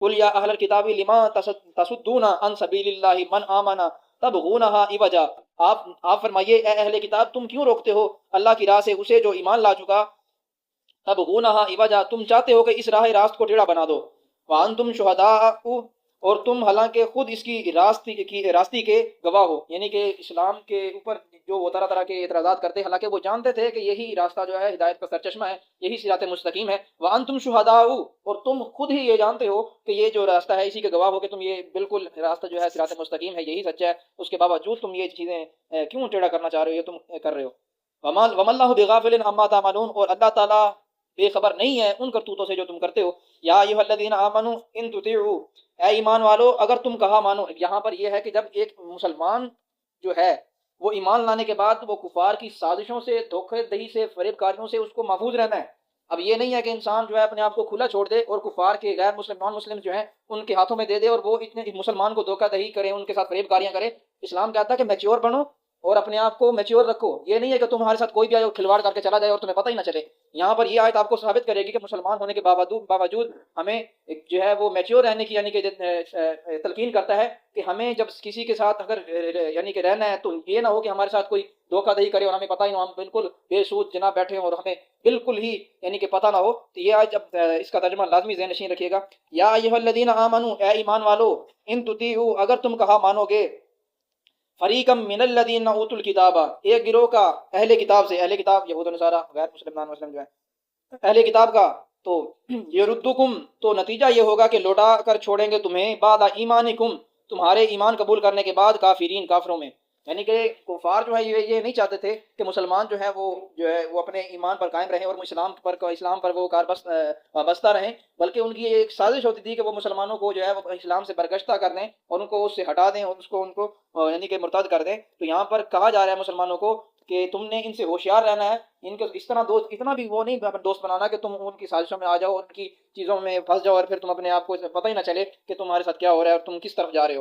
कुल या अहलल किताबी लिमा तसुद्दूना अन सबीलिल्लाहि मन आमना तबगूनहा इवजा। आप फरमाइए, ए अहले किताब, तुम क्यों रोकते हो अल्लाह की राह से उसे जो ईमान ला चुका। तबगूनहा इवजा, तुम चाहते हो कि इस राह रास्त को टेढ़ा बना दो। वान तुम शुहदा, और तुम हालांकि खुद इसकी रास्ती के गवाह हो, यानी कि इस्लाम के ऊपर जो वो तरह तरह के एतराज़ात करते, हालांकि वो जानते थे कि यही रास्ता जो है हिदायत का सरचश्मा है, यही सिरात मुस्तकीम है। वान तुम शुहदाउ, और तुम खुद ही ये जानते हो कि ये जो रास्ता है इसी के गवाह हो कि तुम ये बिल्कुल रास्ता जो है सिरात मुस्तकीम है, यही सच्चा है। उसके बावजूद तुम ये चीज़ें क्यों टेढ़ा करना चाह रहे हो, ये तुम कर रहे हो। वमल्लाहु बिगाफिलिन अम्मा तामलून, और अल्लाह ताला बेखबर नहीं है उन करतूतों से जो तुम करते हो। या अय्युहल्लज़ीना आमनू इन तुतिउ, ए ईमान वालो, अगर तुम कहा मानो। यहाँ पर यह है कि जब एक मुसलमान जो है वो ईमान लाने के बाद वो कुफार की साजिशों से, धोखेदही से, फरेबकारियों से उसको महफूज रहना है। अब ये नहीं है कि इंसान जो है अपने आप को खुला छोड़ दे और कुफार के गैर मुस्लिम नॉन मुस्लिम जो है उनके हाथों में दे दे और वो इतने मुसलमान को धोखाधही करे, उनके साथ फरेबकारियां करे। इस्लाम कहता है कि मैच्योर बनो और अपने आप को मैच्योर रखो। ये नहीं है कि तुम्हारे साथ कोई भी आए और खिलवाड़ करके चला जाए और तुम्हें पता ही ना चले। यहाँ पर यह आयत आपको साबित करेगी कि मुसलमान होने के बावजूद बावजूद हमें एक जो है वो मैच्योर रहने की, यानी कि तलकीन करता है कि हमें जब किसी के साथ अगर यानी कि रहना है तो ये ना हो कि हमारे साथ कोई धोखाधड़ी करे और हमें पता ही ना हो, हम बिल्कुल बेसूद जनाब बैठे हों और हमें बिल्कुल ही यानी कि पता ना हो। तो ये आज जब इसका तर्जुमा लाजमी ज़हन नशीन रखिएगा। या अय्युहल्लज़ीना आमनू, ए ईमान वालो, इन तुतीउ, अगर तुम कहा मानोगे, फरीकम मिनल्लज़ीना उतुल किताबा, एक गिरोह का अहले किताब से, अहले किताब यहूद और नसारा, गैर मुस्लिम नॉन मुस्लिम जो है अहले किताब का, तो यरुद्दुकुम, तो नतीजा ये होगा कि लौटा कर छोड़ेंगे तुम्हें, बाद ईमानिकुम, तुम्हारे ईमान कबूल करने के बाद, काफिरीन, काफिरों में। यानी कि कुफार जो है ये नहीं चाहते थे कि मुसलमान जो है वो अपने ईमान पर कायम रहे और इस्लाम पर वो बसता रहे, बल्कि उनकी एक साजिश होती थी कि वो मुसलमानों को जो है वो इस्लाम से बरगश्ता कर दें और उनको उससे हटा दें और उसको उनको यानी कि मुर्तद कर दें। तो यहाँ पर कहा जा रहा है मुसलमानों को कि तुमने इनसे होशियार रहना है, इनके इस तरह दोस्त, इतना भी वो नहीं दोस्त बनाना कि तुम उनकी साजिशों में आ जाओ, उनकी चीज़ों में फंस जाओ और फिर तुम अपने आप को पता ही ना चले कि तुम्हारे साथ क्या हो रहा है और तुम किस तरफ जा रहे हो।